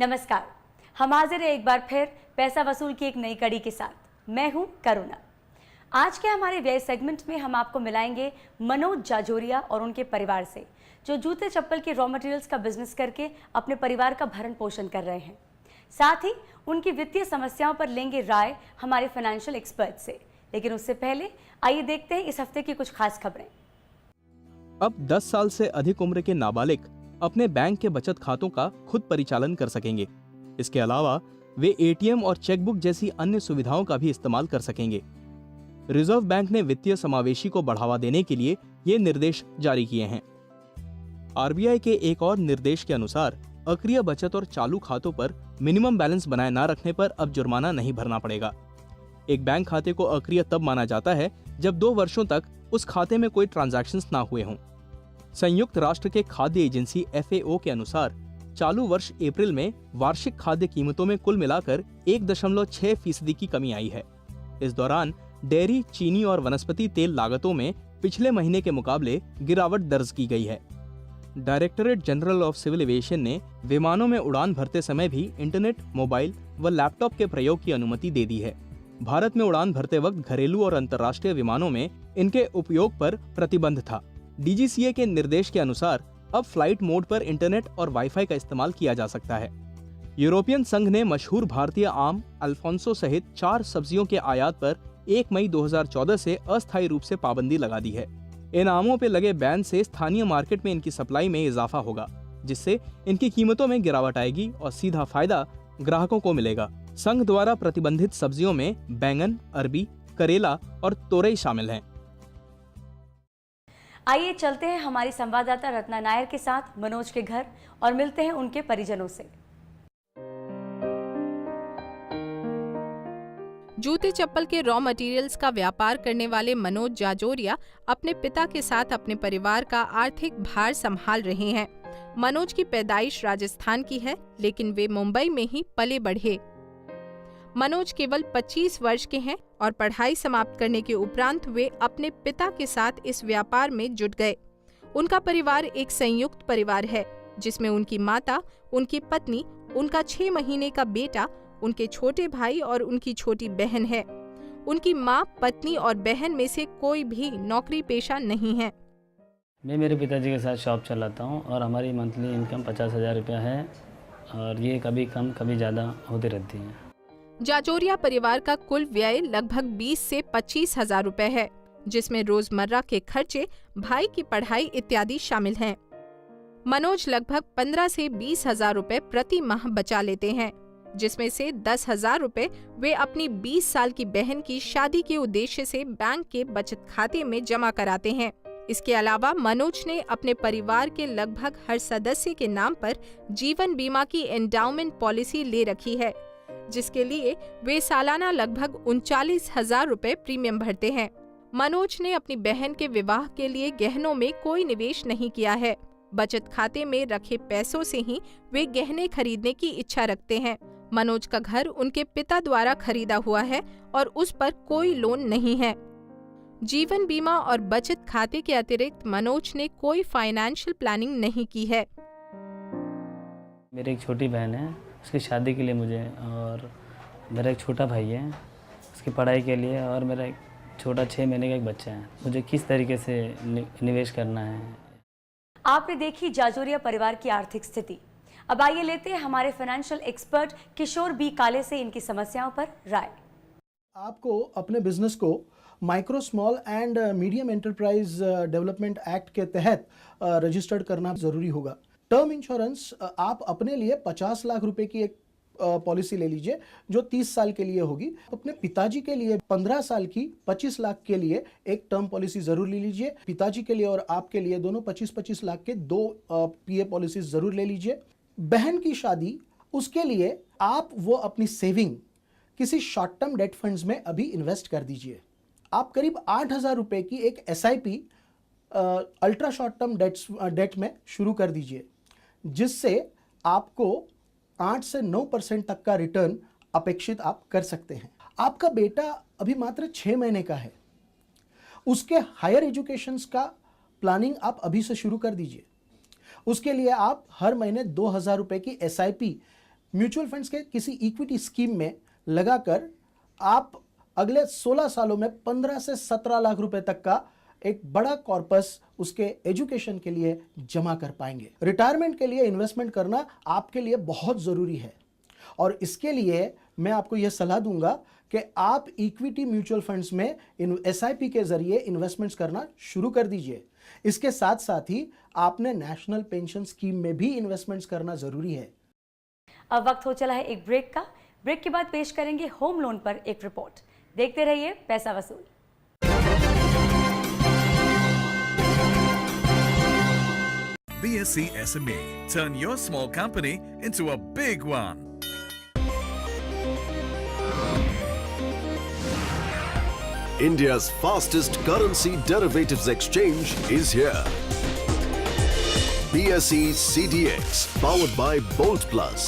नमस्कार, हम हाजिर हैं एक बार फिर पैसा वसूल की एक नई कड़ी के साथ। मैं हूं करुणा। आज के हमारे व्यय सेगमेंट में हम आपको मिलाएंगे मनोज जाजोरिया और उनके परिवार से, जो जूते चप्पल के रॉ मटेरियल्स का बिजनेस करके अपने परिवार का भरण पोषण कर रहे हैं। साथ ही उनकी वित्तीय समस्याओं पर लेंगे राय हमारे फाइनेंशियल एक्सपर्ट से। लेकिन उससे पहले आइए देखते हैं इस हफ्ते की कुछ खास खबरें। अब 10 साल से अधिक उम्र के नाबालिग अपने बैंक के बचत खातों का खुद परिचालन कर सकेंगे। इसके अलावा वे एटीएम और चेकबुक जैसी अन्य सुविधाओं का भी इस्तेमाल कर सकेंगे। रिजर्व बैंक ने वित्तीय समावेशी को बढ़ावा देने के लिए ये निर्देश जारी किए हैं। आरबीआई के एक और निर्देश के अनुसार अक्रिय बचत और चालू खातों पर मिनिमम बैलेंस बनाए न रखने पर अब जुर्माना नहीं भरना पड़ेगा। एक बैंक खाते को अक्रिय तब माना जाता है जब 2 वर्षों तक उस खाते में कोई ट्रांजैक्शंस ना हुए हों। संयुक्त राष्ट्र के खाद्य एजेंसी FAO के अनुसार चालू वर्ष अप्रैल में वार्षिक खाद्य कीमतों में कुल मिलाकर 1.6% की कमी आई है। इस दौरान डेयरी, चीनी और वनस्पति तेल लागतों में पिछले महीने के मुकाबले गिरावट दर्ज की गई है। Directorate general of civil aviation ने विमानों में उड़ान भरते समय भी इंटरनेट, मोबाइल व लैपटॉप के प्रयोग की अनुमति दे दी है। भारत में उड़ान भरते वक्त घरेलू और अंतर्राष्ट्रीय विमानों में इनके उपयोग पर प्रतिबंध था। DGCA के निर्देश के अनुसार अब फ्लाइट मोड पर इंटरनेट और वाईफाई का इस्तेमाल किया जा सकता है। यूरोपियन संघ ने मशहूर भारतीय आम अल्फोंसो सहित 4 सब्जियों के आयात पर 1 मई 2014 से अस्थायी रूप से पाबंदी लगा दी है। इन आमों पर लगे बैन से स्थानीय मार्केट में इनकी सप्लाई में इजाफा होगा, जिससे इनकी कीमतों में गिरावट आएगी और सीधा फायदा ग्राहकों को मिलेगा। संघ द्वारा प्रतिबंधित सब्जियों में बैंगन, अरबी, करेला और तोरई शामिल हैं। आइए चलते हैं हमारी संवाददाता रत्ना नायर के साथ मनोज के घर और मिलते हैं उनके परिजनों से। जूते चप्पल के रॉ मटेरियल्स का व्यापार करने वाले मनोज जाजोरिया अपने पिता के साथ अपने परिवार का आर्थिक भार संभाल रहे हैं। मनोज की पैदाइश राजस्थान की है, लेकिन वे मुंबई में ही पले बढ़े। मनोज केवल 25 वर्ष के हैं और पढ़ाई समाप्त करने के उपरांत वे अपने पिता के साथ इस व्यापार में जुट गए। उनका परिवार एक संयुक्त परिवार है, जिसमें उनकी माता, उनकी पत्नी, उनका 6 महीने का बेटा, उनके छोटे भाई और उनकी छोटी बहन है। उनकी माँ, पत्नी और बहन में से कोई भी नौकरी पेशा नहीं है। मैं मेरे पिताजी के साथ शॉप चलाता हूँ और हमारी मंथली इनकम 50,000 रुपया है और ये कभी कम कभी ज़्यादा होती रहती है। जाजोरिया परिवार का कुल व्यय लगभग 20 से 25,000 रुपए है, जिसमें रोजमर्रा के खर्चे, भाई की पढ़ाई इत्यादि शामिल हैं। मनोज लगभग 15 से 20,000 रुपए प्रति माह बचा लेते हैं, जिसमें से 10,000 रुपए वे अपनी 20 साल की बहन की शादी के उद्देश्य से बैंक के बचत खाते में जमा कराते हैं। इसके अलावा मनोज ने अपने परिवार के लगभग हर सदस्य के नाम पर जीवन बीमा की एंडाउमेंट पॉलिसी ले रखी है, जिसके लिए वे सालाना लगभग 39,000 रुपए प्रीमियम भरते हैं। मनोज ने अपनी बहन के विवाह के लिए गहनों में कोई निवेश नहीं किया है। बचत खाते में रखे पैसों से ही वे गहने खरीदने की इच्छा रखते हैं। मनोज का घर उनके पिता द्वारा खरीदा हुआ है और उस पर कोई लोन नहीं है। जीवन बीमा और बचत खाते के अतिरिक्त मनोज ने कोई फाइनेंशियल प्लानिंग नहीं की है। मेरी एक छोटी बहन है, उसकी शादी के लिए मुझे, और मेरा एक छोटा भाई है उसकी पढ़ाई के लिए, और मेरा एक छोटा 6 महीने का एक बच्चा है। मुझे किस तरीके से निवेश करना है। आपने देखी जाजोरिया परिवार की आर्थिक स्थिति। अब आइए लेते हैं हमारे फाइनेंशियल एक्सपर्ट किशोर बी काले से इनकी समस्याओं पर राय। आपको अपने बिजनेस को micro, small and medium enterprise development act के तहत रजिस्टर्ड करना जरूरी होगा। टर्म इंश्योरेंस आप अपने लिए 50 लाख रुपए की एक पॉलिसी ले लीजिए जो 30 साल के लिए होगी। अपने पिताजी के लिए 15 साल की 25 लाख के लिए एक टर्म पॉलिसी जरूर ले लीजिए। पिताजी के लिए और आपके लिए दोनों 25-25 लाख के 2 PA पॉलिसी जरूर ले लीजिए। बहन की शादी, उसके लिए आप वो अपनी सेविंग किसी शॉर्ट टर्म डेट फंड्स में अभी इन्वेस्ट कर दीजिए। आप करीब 8,000 रुपए की एक SIP ultra short term debt में शुरू कर दीजिए, जिससे आपको 8 से 9% तक का रिटर्न अपेक्षित आप कर सकते हैं। आपका बेटा अभी मात्र 6 महीने का है, उसके हायर एजुकेशंस का प्लानिंग आप अभी से शुरू कर दीजिए। उसके लिए आप हर महीने 2,000 रुपए की SIP म्यूचुअल फंड्स के किसी इक्विटी स्कीम में लगाकर आप अगले 16 सालों में 15 से 17 लाख रुपए तक का एक बड़ा कॉर्पस उसके एजुकेशन के लिए जमा कर पाएंगे। रिटायरमेंट के लिए इन्वेस्टमेंट करना आपके लिए बहुत ज़रूरी है और इसके लिए मैं आपको यह सलाह दूंगा कि आप इक्विटी म्यूचुअल फंड्स में SIP के जरिए इन्वेस्टमेंट्स करना शुरू कर दीजिए। इसके साथ साथ ही आपने नेशनल पेंशन स्कीम में भी इन्वेस्टमेंट्स करना ज़रूरी है। अब वक्त हो चला है एक ब्रेक का। ब्रेक के बाद पेश करेंगे होम लोन पर एक रिपोर्ट। देखते रहिए पैसा वसूल। BSc SME. Turn your small company into a big one. India's fastest currency derivatives exchange is here. BSE CDX, powered by Bolt Plus.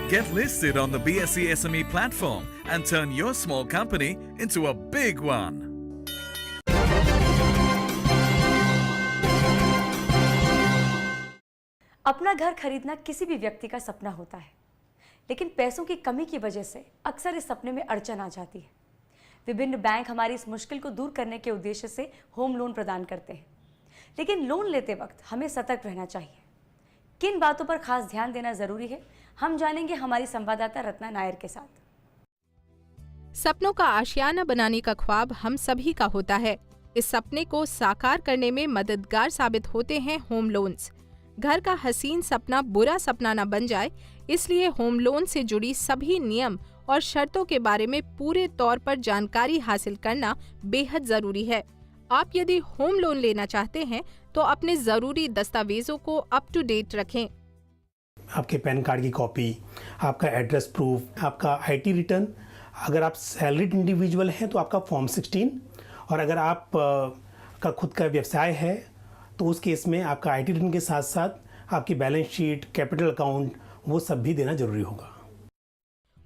Get listed on the BSc SME platform and turn your small company into a big one. अपना घर खरीदना किसी भी व्यक्ति का सपना होता है, लेकिन पैसों की कमी की वजह से अक्सर इस सपने में अड़चन आ जाती है। विभिन्न बैंक हमारी इस मुश्किल को दूर करने के उद्देश्य से होम लोन प्रदान करते हैं, लेकिन लोन लेते वक्त हमें सतर्क रहना चाहिए। किन बातों पर खास ध्यान देना जरूरी है, हम जानेंगे हमारी संवाददाता रत्ना नायर के साथ। सपनों का आशियाना बनाने का ख्वाब हम सभी का होता है। इस सपने को साकार करने में मददगार साबित होते हैं होम लोन्स। घर का हसीन सपना बुरा सपना न बन जाए, इसलिए होम लोन से जुड़ी सभी नियम और शर्तों के बारे में पूरे तौर पर जानकारी हासिल करना बेहद जरूरी है। आप यदि होम लोन लेना चाहते हैं तो अपने जरूरी दस्तावेजों को अप टू डेट रखें। आपके पैन कार्ड की कॉपी, आपका एड्रेस प्रूफ, आपका IT रिटर्न, अगर आप सैलरीड इंडिविजुअल हैं तो आपका फॉर्म 16, और अगर आप का खुद का व्यवसाय है तो उस केस में आपका IT रिटर्न के साथ साथ आपकी बैलेंस शीट, कैपिटल अकाउंट, वो सब भी देना जरूरी होगा।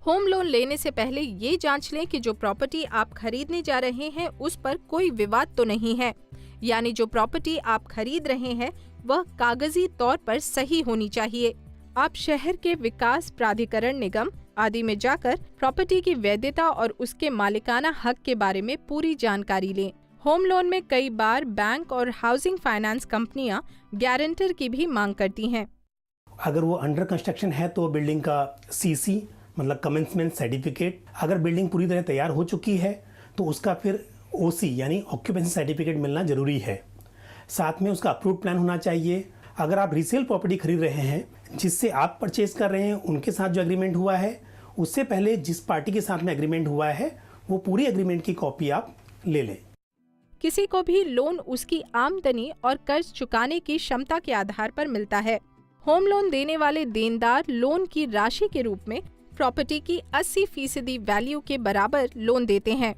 होम लोन लेने से पहले ये जांच लें कि जो प्रॉपर्टी आप खरीदने जा रहे हैं उस पर कोई विवाद तो नहीं है, यानी जो प्रॉपर्टी आप खरीद रहे हैं वह कागजी तौर पर सही होनी चाहिए। आप शहर के विकास प्राधिकरण निगम आदि में जाकर प्रॉपर्टी की वैधता और उसके मालिकाना हक के बारे में पूरी जानकारी लें। होम लोन में कई बार बैंक और हाउसिंग फाइनेंस कंपनियां गारंटर की भी मांग करती हैं। अगर वो अंडर कंस्ट्रक्शन है तो बिल्डिंग का CC मतलब कमेंसमेंट सर्टिफिकेट, अगर बिल्डिंग पूरी तरह तैयार हो चुकी है तो उसका फिर OC यानी ऑक्यूपेंसी सर्टिफिकेट मिलना जरूरी है। साथ में उसका अप्रूव्ड प्लान होना चाहिए। अगर आप रीसेल प्रॉपर्टी खरीद रहे हैं, जिससे आप परचेज कर रहे हैं उनके साथ जो एग्रीमेंट हुआ है, उससे पहले जिस पार्टी के साथ में एग्रीमेंट हुआ है वो पूरी एग्रीमेंट की कॉपी आप ले लें। किसी को भी लोन उसकी आमदनी और कर्ज चुकाने की क्षमता के आधार पर मिलता है। होम लोन देने वाले देनदार लोन की राशि के रूप में प्रॉपर्टी की 80% वैल्यू के बराबर लोन देते हैं।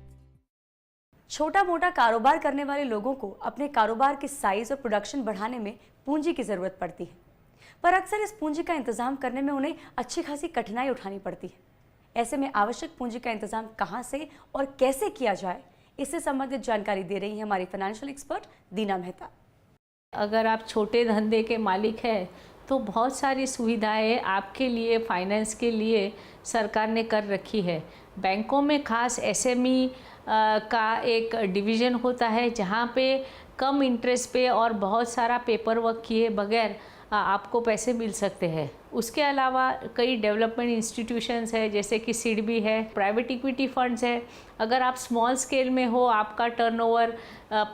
छोटा मोटा कारोबार करने वाले लोगों को अपने कारोबार की साइज और प्रोडक्शन बढ़ाने में पूंजी की जरूरत पड़ती है, पर अक्सर इस पूंजी का इंतजाम करने में उन्हें अच्छी खासी कठिनाई उठानी पड़ती है। ऐसे में आवश्यक पूंजी का इंतजाम कहां से और कैसे किया जाए, इससे संबंधित जानकारी दे रही है हमारी फाइनेंशियल एक्सपर्ट दीना मेहता। अगर आप छोटे धंधे के मालिक हैं तो बहुत सारी सुविधाएं आपके लिए फाइनेंस के लिए सरकार ने कर रखी है। बैंकों में खास SME का एक डिवीज़न होता है जहां पे कम इंटरेस्ट पे और बहुत सारा पेपर वर्क किए बगैर आपको पैसे मिल सकते हैं। उसके अलावा कई डेवलपमेंट इंस्टीट्यूशंस है जैसे कि सिडबी है, प्राइवेट इक्विटी फंड्स है। अगर आप स्मॉल स्केल में हो, आपका टर्नओवर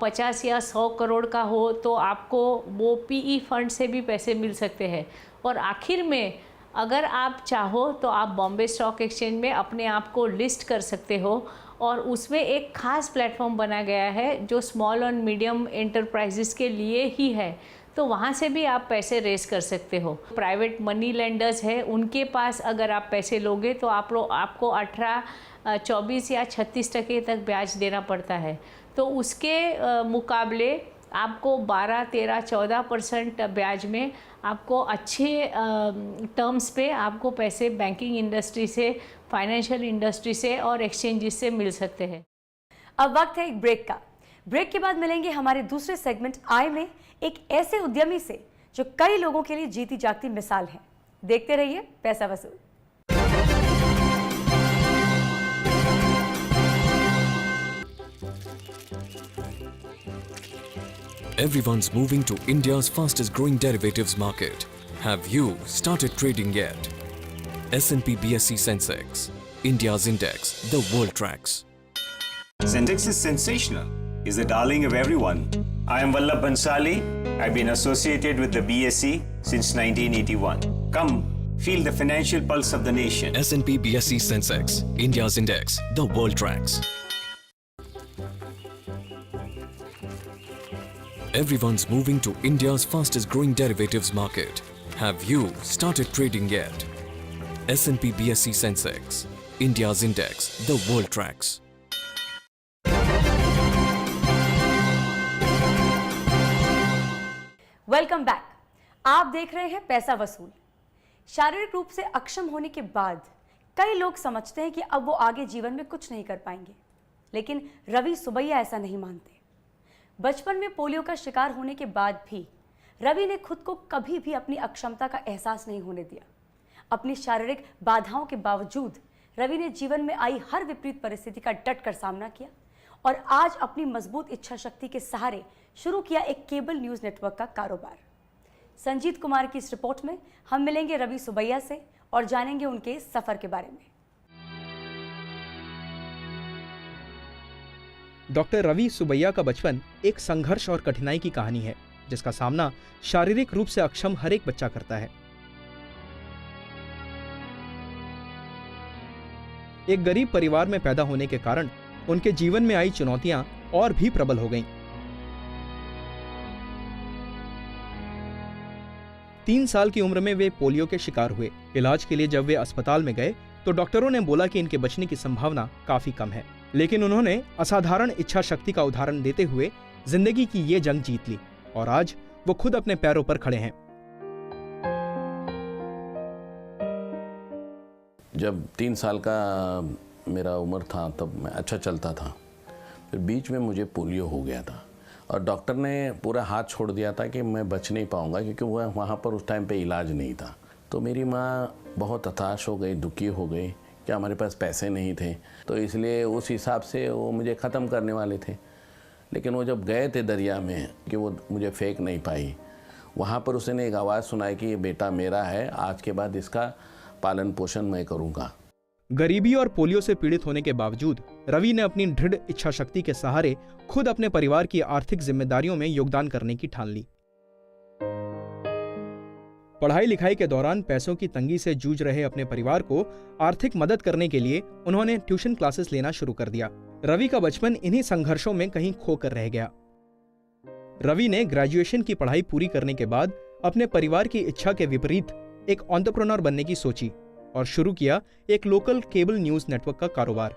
50 या 100 करोड़ का हो तो आपको वो PE फंड से भी पैसे मिल सकते हैं। और आखिर में अगर आप चाहो तो आप बॉम्बे स्टॉक एक्सचेंज में अपने आप को लिस्ट कर सकते हो और उसमें एक खास प्लेटफॉर्म बना गया है जो स्मॉल और मीडियम एंटरप्राइजेस के लिए ही है, तो वहाँ से भी आप पैसे रेस कर सकते हो। प्राइवेट मनी लेंडर्स है, उनके पास अगर आप पैसे लोगे तो आपको 18, 24 या 36% तक ब्याज देना पड़ता है। तो उसके मुकाबले आपको 12, 13, 14% ब्याज में आपको अच्छे टर्म्स पे आपको पैसे बैंकिंग इंडस्ट्री से, फाइनेंशियल इंडस्ट्री से और एक्सचेंजेस से मिल सकते हैं। अब वक्त है एक ब्रेक का। ब्रेक के बाद मिलेंगे हमारे दूसरे सेगमेंट आय में एक ऐसे उद्यमी से जो कई लोगों के लिए जीती जागती मिसाल है। देखते रहिए पैसा वसूल। Everyone's moving to India's fastest growing derivatives market. Have you started trading yet? S&P BSE Sensex, India's index, the world tracks. Sensex is sensational. Is the darling of everyone. I am Vallabh Bansali. I've been associated with the BSE since 1981. Come, feel the financial pulse of the nation. S&P BSE Sensex, India's index, the world tracks. Everyone's moving to India's fastest growing derivatives market. Have you started trading yet? S&P BSE Sensex, India's index, the world tracks. Welcome back. आप देख रहे हैं पैसा वसूल। शारीरिक रूप से अक्षम होने के बाद कई लोग समझते हैं कि अब वो आगे जीवन में कुछ नहीं कर पाएंगे, लेकिन रवि सुबैया ऐसा नहीं मानते। बचपन में पोलियो का शिकार होने के बाद भी रवि ने खुद को कभी भी अपनी अक्षमता का एहसास नहीं होने दिया। अपनी शारीरिक बाधाओं के बावजूद रवि ने जीवन में आई हर विपरीत परिस्थिति का डट कर सामना किया और आज अपनी मजबूत इच्छा शक्ति के सहारे शुरू किया एक केबल न्यूज नेटवर्क का कारोबार। संजीत कुमार की इस रिपोर्ट में हम मिलेंगे रवि सुबैया से और जानेंगे उनके सफर के बारे में। डॉक्टर रवि सुबैया का बचपन एक संघर्ष और कठिनाई की कहानी है, जिसका सामना शारीरिक रूप से अक्षम हर एक बच्चा करता है। एक गरीब परिवार में पैदा होने के कारण उनके जीवन में आई चुनौतियां और भी प्रबल हो गईं। 3 साल की उम्र में वे पोलियो के शिकार हुए। इलाज के लिए जब वे अस्पताल में गए तो डॉक्टरों ने बोला कि इनके बचने की संभावना काफी कम है, लेकिन उन्होंने असाधारण इच्छा शक्ति का उदाहरण देते हुए जिंदगी की ये जंग जीत ली और आज वो खुद अपने पैरों पर खड़े हैं। जब 3 साल का मेरा उम्र था तब मैं अच्छा चलता था, फिर बीच में मुझे पोलियो हो गया था और डॉक्टर ने पूरा हाथ छोड़ दिया था कि मैं बच नहीं पाऊंगा, क्योंकि वह वहाँ पर उस टाइम पे इलाज नहीं था। तो मेरी माँ बहुत हताश हो गई, दुखी हो गई कि हमारे पास पैसे नहीं थे, तो इसलिए उस हिसाब से वो मुझे ख़त्म करने वाले थे। लेकिन वो जब गए थे दरिया में कि वो मुझे फेंक नहीं पाई, वहाँ पर उसने एक आवाज़ सुनाई कि ये बेटा मेरा है, आज के बाद इसका पालन पोषण मैं करूँगा। गरीबी और पोलियो से पीड़ित होने के बावजूद रवि ने अपनी दृढ़ इच्छा शक्ति के सहारे खुद अपने परिवार की आर्थिक जिम्मेदारियों में योगदान करने की ठान ली। पढ़ाई लिखाई के दौरान पैसों की तंगी से जूझ रहे अपने परिवार को आर्थिक मदद करने के लिए उन्होंने ट्यूशन क्लासेस लेना शुरू कर दिया। रवि का बचपन इन्हीं संघर्षों में कहीं खोकर रह गया। रवि ने ग्रेजुएशन की पढ़ाई पूरी करने के बाद अपने परिवार की इच्छा के विपरीत एक एंटरप्रेन्योर बनने की सोची और शुरू किया एक लोकल केबल न्यूज नेटवर्क का कारोबार,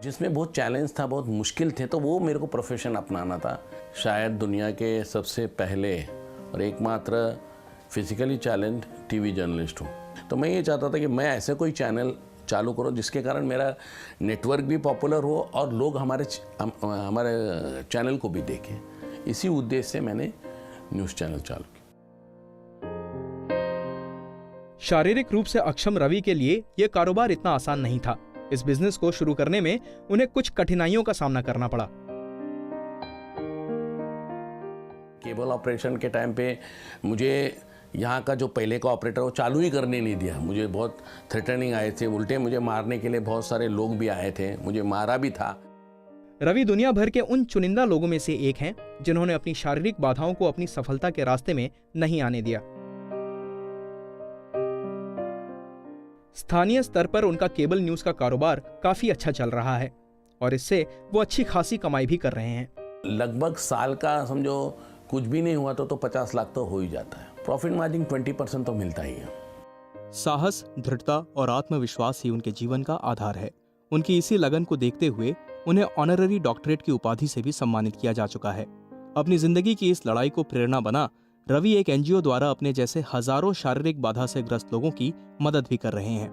जिसमें बहुत चैलेंज था, बहुत मुश्किल थे। तो वो मेरे को प्रोफेशन अपनाना था। शायद दुनिया के सबसे पहले और एकमात्र फिजिकली चैलेंज टीवी जर्नलिस्ट हूँ। तो मैं ये चाहता था कि मैं ऐसे कोई चैनल चालू करूँ जिसके कारण मेरा नेटवर्क भी पॉपुलर हो और लोग हमारे चैनल को भी देखें। इसी उद्देश्य से मैंने न्यूज़ चैनल चालू किया। शारीरिक रूप से अक्षम रवि के लिए यह कारोबार इतना आसान नहीं था। इस बिजनेस को शुरू करने में उन्हें कुछ कठिनाइयों का सामना करना पड़ा। केबल ऑपरेशन के टाइम पे मुझे यहाँ का जो पहले का ऑपरेटर वो चालू ही करने नहीं दिया। मुझे बहुत थ्रेटनिंग आए थे, उल्टे मुझे मारने के लिए बहुत सारे लोग भी आए थे, मुझे मारा भी था। रवि दुनिया भर के उन चुनिंदा लोगों में से एक हैं जिन्होंने अपनी शारीरिक बाधाओं को अपनी सफलता के रास्ते में नहीं आने दिया। स्थानीय स्तर पर उनका केबल न्यूज का कारोबार काफी अच्छा चल रहा है और इससे वो अच्छी खासी कमाई भी कर रहे हैं। लगभग साल का समझो कुछ भी नहीं हुआ तो 50 लाख तो हो ही जाता है। प्रॉफिट मार्जिन 20% तो मिलता ही है। साहस, दृढ़ता और आत्मविश्वास ही उनके जीवन का आधार है। उनकी इसी लगन को देखते हुए उन्हें ऑनररी डॉक्टरेट की उपाधि से भी सम्मानित किया जा चुका है। अपनी जिंदगी की इस लड़ाई को प्रेरणा बना रवि एक एनजीओ द्वारा अपने जैसे हजारों शारीरिक बाधा से ग्रस्त लोगों की मदद भी कर रहे हैं।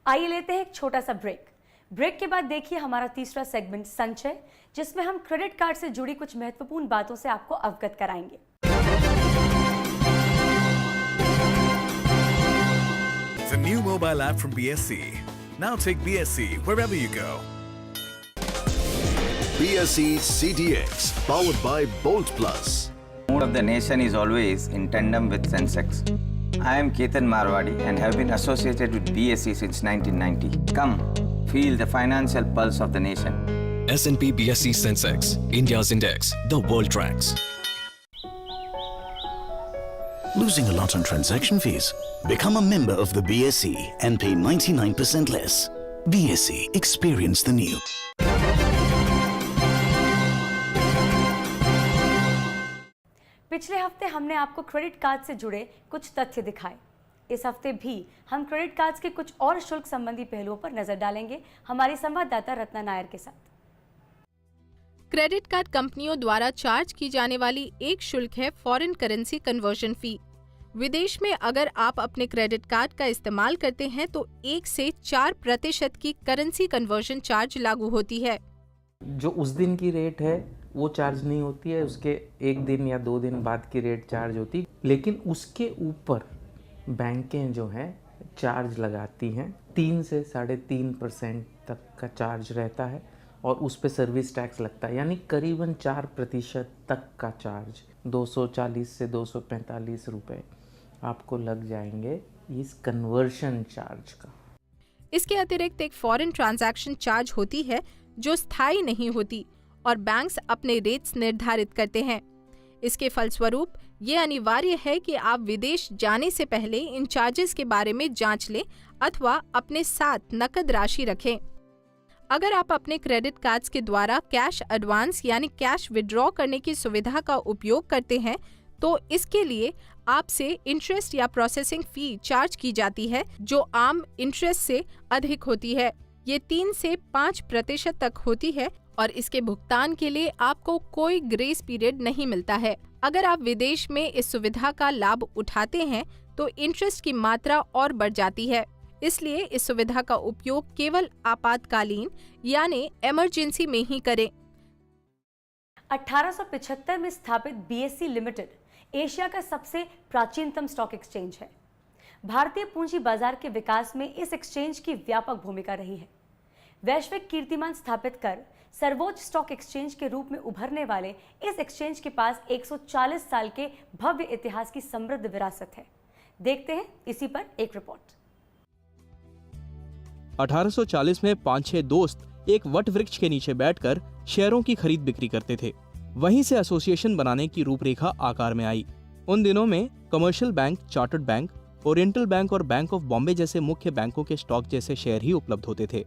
आइए लेते हैं एक छोटा सा ब्रेक के बाद देखिए हमारा तीसरा सेगमेंट संचय, जिसमें हम क्रेडिट कार्ड से जुड़ी कुछ महत्वपूर्ण बातों से आपको अवगत कराएंगे। The new mobile app from BSE. Now take BSE wherever you go. BSE CDX, powered by Bolt Plus. Mood of the nation is always in tandem with Sensex. I am Ketan Marwadi and have been associated with BSE since 1990. Come, feel the financial pulse of the nation. S&P BSE Sensex, India's index, the world tracks. Losing a lot on transaction fees? Become a member of the BSE and pay 99% less. BSE, experience the new. पिछले हफ्ते हमने आपको credit card से जुड़े कुछ तथ्य दिखाए। इस हफ्ते भी हम क्रेडिट कार्ड्स के कुछ और शुल्क संबंधी पहलुओं पर नजर डालेंगे हमारी संवाददाता रत्ना नायर के साथ। क्रेडिट कार्ड कंपनियों द्वारा चार्ज की जाने वाली एक शुल्क है फॉरेन करेंसी कन्वर्जन फी। विदेश में अगर आप अपने क्रेडिट कार्ड का इस्तेमाल करते हैं तो 1 से 4% की करेंसी कन्वर्जन चार्ज लागू होती है। जो उस दिन की रेट है वो चार्ज नहीं होती है, उसके 1 दिन या 2 दिन बाद की रेट चार्ज होती है, लेकिन उसके ऊपर बैंकें जो हैं चार्ज लगाती हैं। 3 से 3.5% तक का चार्ज रहता है और उस पे सर्विस टैक्स लगता है, यानी करीबन 4% तक का चार्ज 240 से 245 रुपए आपको लग जाएंगे इस कन्वर्शन चार्ज का। इसके अतिरिक्त एक फॉरेन ट्रांजैक्शन चार्ज होती है जो स्थायी नहीं होती और बैंक्स अपने रेट्स निर्धारित करते हैं। इसके फलस्वरूप ये अनिवार्य है कि आप विदेश जाने से पहले इन चार्जेस के बारे में जांच लें अथवा अपने साथ नकद राशि रखें। अगर आप अपने क्रेडिट कार्ड्स के द्वारा कैश एडवांस यानी कैश विड्रॉ करने की सुविधा का उपयोग करते हैं तो इसके लिए आपसे इंटरेस्ट या प्रोसेसिंग फी चार्ज की जाती है जो आम इंटरेस्ट से अधिक होती है। ये 3 से 5% तक होती है और इसके भुगतान के लिए आपको कोई ग्रेस पीरियड नहीं मिलता है। अगर आप विदेश में इस सुविधा का लाभ उठाते हैं तो इंटरेस्ट की मात्रा और बढ़ जाती है। इसलिए इस सुविधा का उपयोग केवल आपातकालीन यानी इमरजेंसी में ही करें। 1875 में स्थापित बीएसई लिमिटेड एशिया का सबसे प्राचीनतम स्टॉक एक्सचेंज है। भारतीय पूंजी बाजार के विकास में इस एक्सचेंज की व्यापक भूमिका रही है। वैश्विक कीर्तिमान स्थापित कर सर्वोच्च स्टॉक एक्सचेंज के रूप में उभरने वाले इस एक्सचेंज के पास 140 साल के भव्य इतिहास की समृद्ध विरासत है। देखते हैं इसी पर एक रिपोर्ट। 1840 में 5-6 दोस्त एक वट वृक्ष के नीचे बैठकर शेयरों की खरीद बिक्री करते थे। वहीं से एसोसिएशन बनाने की रूपरेखा आकार में आई। उन दिनों में commercial bank, chartered bank, oriental bank और बैंक ऑफ बॉम्बे जैसे मुख्य बैंकों के स्टॉक जैसे शेयर ही उपलब्ध होते थे।